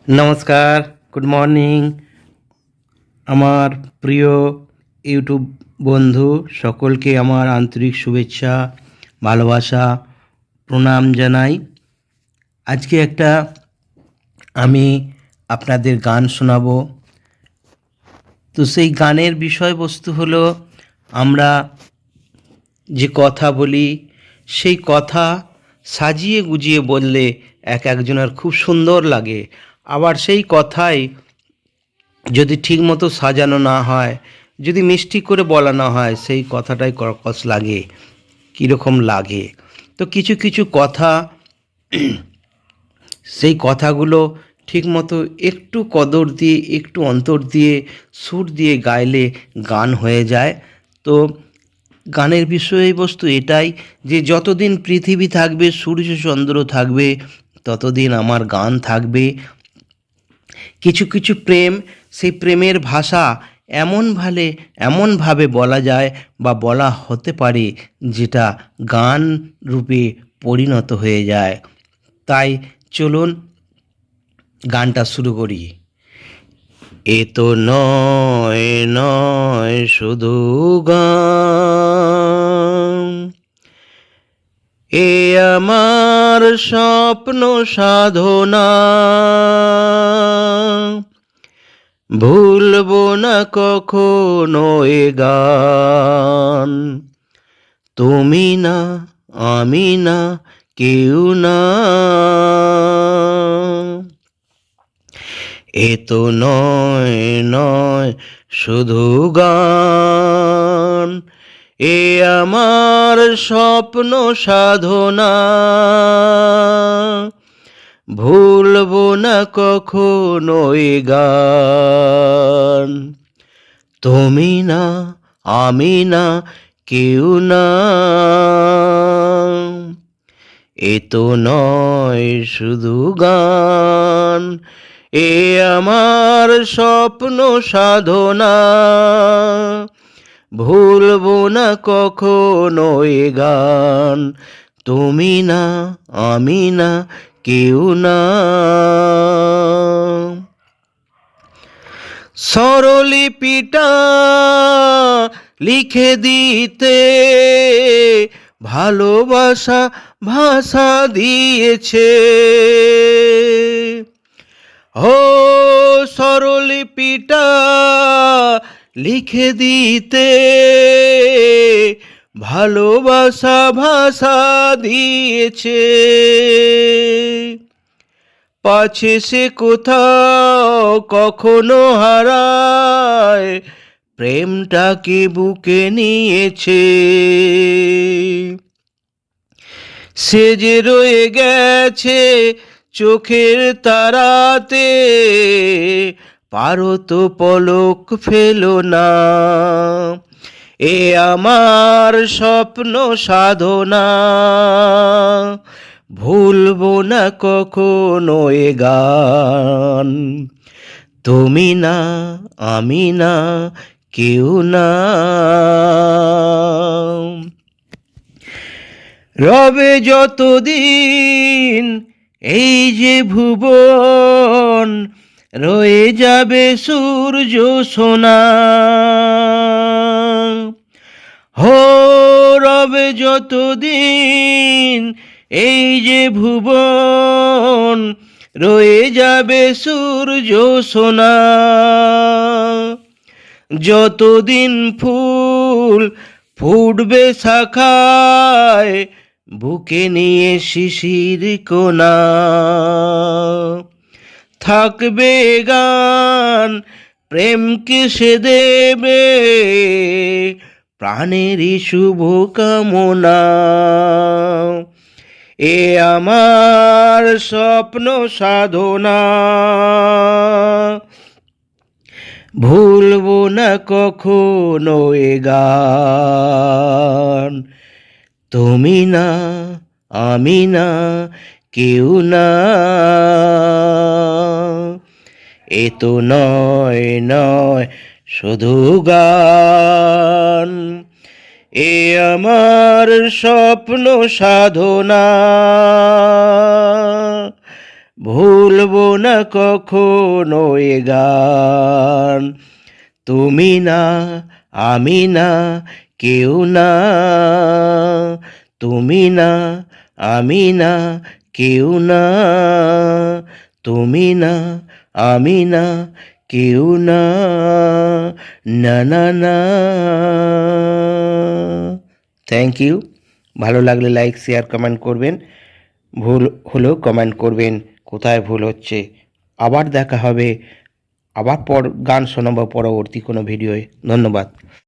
নমস্কার, good morning. আমার প্রিয় ইউটিউব বন্ধু সকলকে আমার আন্তরিক শুভেচ্ছা, ভালোবাসা, প্রণাম জানাই। আজকে আমি আপনাদের গান শোনাবো। তো সেই গানের বিষয়বস্তু হলো, আমরা যে কথা বলি সেই কথা সাজিয়ে গুজিয়ে বললে একজনের খুব সুন্দর লাগে। আবার সেই কথাই যদি ঠিকমতো সাজানো না হয়, যদি মিষ্টি করে বলা না হয়, সেই কথাটাই কর্কশ লাগে, কীরকম লাগে। তো কিছু কিছু কথা, সেই কথাগুলো ঠিকমতো একটু কদর দিয়ে, একটু অন্তর দিয়ে, সুর দিয়ে গাইলে গান হয়ে যায়। তো গানের বিষয়বস্তু এটাই যে যতদিন পৃথিবী থাকবে, সূর্য চন্দ্র থাকবে, ততদিন আমার গান থাকবে। কিছু কিছু প্রেম, সেই প্রেমের ভাষা এমনভাবে বলা যায় বা বলা হতে পারে, যেটা গান রূপে পরিণত হয়ে যায়। তাই চলুন গানটা শুরু করি। এ তো নয় নয় শুধু গান, এ আমার স্বপ্ন সাধনা, ভুলবো না কখনো এ গান। তুমি না, আমি না, কেউ না। এ তো নয় নয় শুধু গান, এ আমার স্বপ্ন সাধনা, ভুলবো না কখনো এ গান। তুমি না, আমি না, কেউ না। এ তো নয় শুধু গান, এ আমার স্বপ্ন সাধনা, ভুলবো না কখনো এ গান। তুমি না, আমি না, কেউ না। স্বরলিপিটা লিখে দিতে ভালোবাসা ভাষা দিয়েছে। ও স্বরলিপিটা লিখে দিতে ভালোবাসা ভাষা দিয়েছে। পাছে সে কোথাও কখনো হারায়, প্রেমটাকে বুকে নিয়েছে। সে যে রয়ে গেছে চোখের তারাতে, পারো তো পলক ফেলো না। এ আমার স্বপ্ন সাধনা, ভুলবো না কখনো এ গান। তুমি না, আমি না, কেউ না। রবে যতদিন এই যে ভুবন, রয়ে যাবে সূর্য সোনা। হো রবে যতদিন এই যে ভুবন, রয়ে যাবে সূর্য সোনা। যতদিন ফুল ফুটবে শাখায়, বুকে নিয়ে শিশির কোনা, থাকবে গান প্রেমকে সে দেবে প্রাণেরই শুভ কামনা। এ আমার স্বপ্ন সাধনা, ভুলবো না কখনো এ গান। তুমি না, আমি না, কেউ না। এ তো নয় নয় শুধু গান, এ আমার স্বপ্ন সাধনা, ভুলবো না কখনো এ গান। তুমি না, আমি না, কেউ না। তুমি না, আমি না, কেউ না। তুমি না, আমি না, কেউ না। না না না। Thank you. ভালো লাগলে লাইক শেয়ার কমেন্ট করবেন, ভুল হলেও কমেন্ট করবেন কোথায় ভুল হচ্ছে। আবার দেখা হবে, আবার গান শোনাবো পরবর্তী কোনো ভিডিওয়। ধন্যবাদ।